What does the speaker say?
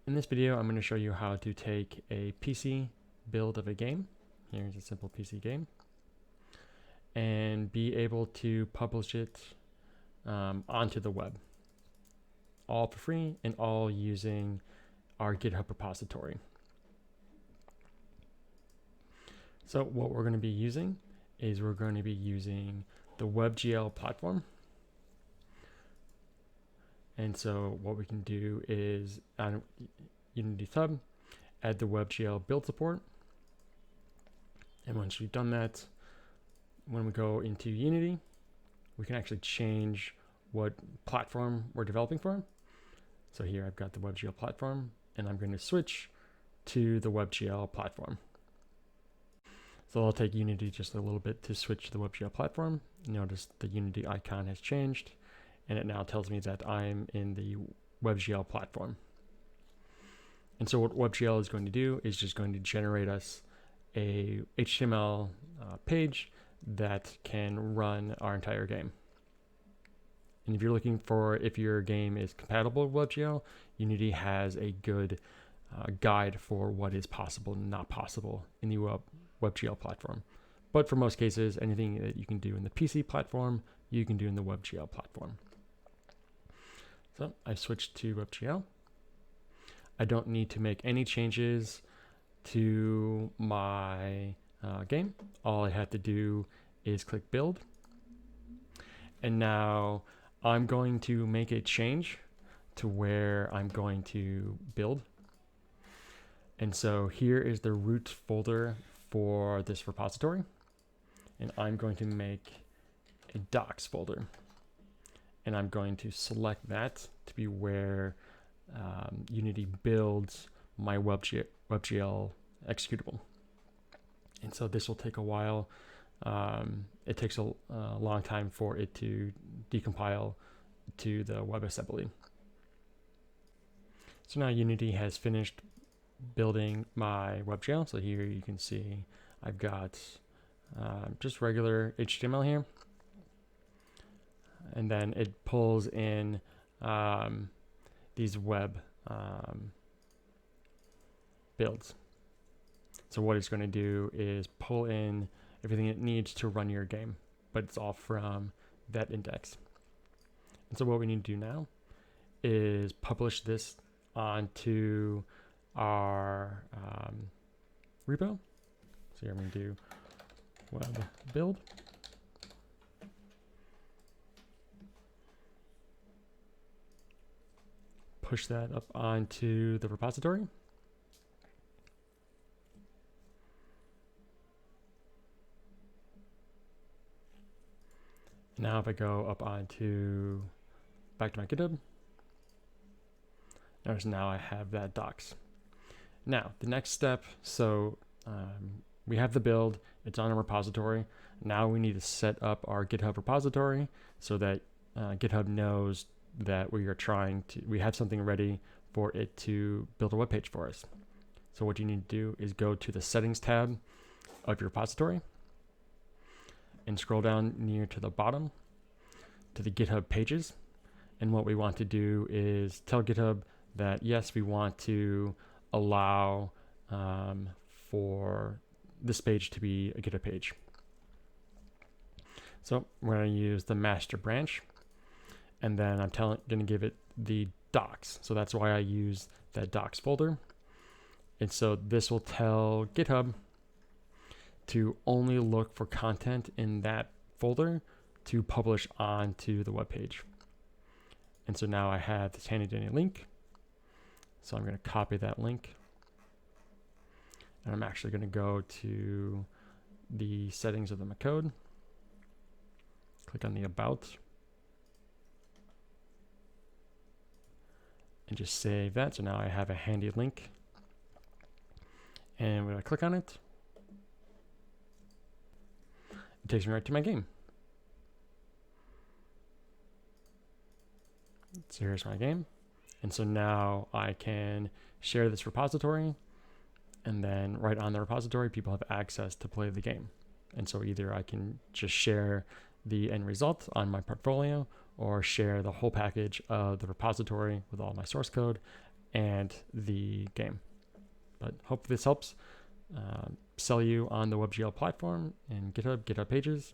In this video, I'm going to show you how to take a PC build of a game. Here's a simple PC game. And be able to publish it onto the web. All for free and all using our GitHub repository. So what we're going to be using is we're going to be using the WebGL platform. And so what we can do is on Unity tab, add the WebGL build support. And once we've done that, when we go into Unity, we can actually change what platform we're developing for. So here I've got the WebGL platform, and I'm going to switch to the WebGL platform. So I'll take Unity just a little bit to switch to the WebGL platform. Notice the Unity icon has changed, and it now tells me that I'm in the WebGL platform. And so what WebGL is going to do is just going to generate us a HTML page that can run our entire game. And if you're looking for if your game is compatible with WebGL, Unity has a good guide for what is possible and not possible in the WebGL platform. But for most cases, anything that you can do in the PC platform, you can do in the WebGL platform. So I've switched to WebGL. I don't need to make any changes to my game. All I have to do is click build. And now I'm going to make a change to where I'm going to build. And so here is the root folder for this repository. And I'm going to make a docs folder. And I'm going to select that to be where Unity builds my WebGL executable. And so this will take a while. It takes a long time for it to decompile to the WebAssembly. So now Unity has finished building my WebGL. So here you can see I've got just regular HTML here. And then it pulls in these web builds. So what it's going to do is pull in everything it needs to run your game, but it's all from that index. And so what we need to do now is publish this onto our repo. So here I'm going to do web build. Push that up onto the repository. Now if I go up onto back to my GitHub, notice now I have that docs. Now the next step, so we have the build, it's on a repository. Now we need to set up our GitHub repository so that GitHub knows that we have something ready for it to build a web page for us. So what you need to do is go to the settings tab of your repository and scroll down near to the bottom to the GitHub pages. And what we want to do is tell GitHub that yes, we want to allow for this page to be a GitHub page. So we're going to use the master branch. And then I'm going to give it the docs. So that's why I use that docs folder. And so this will tell GitHub to only look for content in that folder to publish onto the web page. And so now I have this handy dandy link. So I'm going to copy that link. And I'm actually going to go to the settings of the code. Click on the about. And just save that. So now I have a handy link. And when I click on it, it takes me right to my game. So here's my game. And so now I can share this repository. And then right on the repository, people have access to play the game. And so either I can just share the end result on my portfolio or share the whole package of the repository with all my source code and the game. But hope this helps sell you on the WebGL platform and GitHub Pages.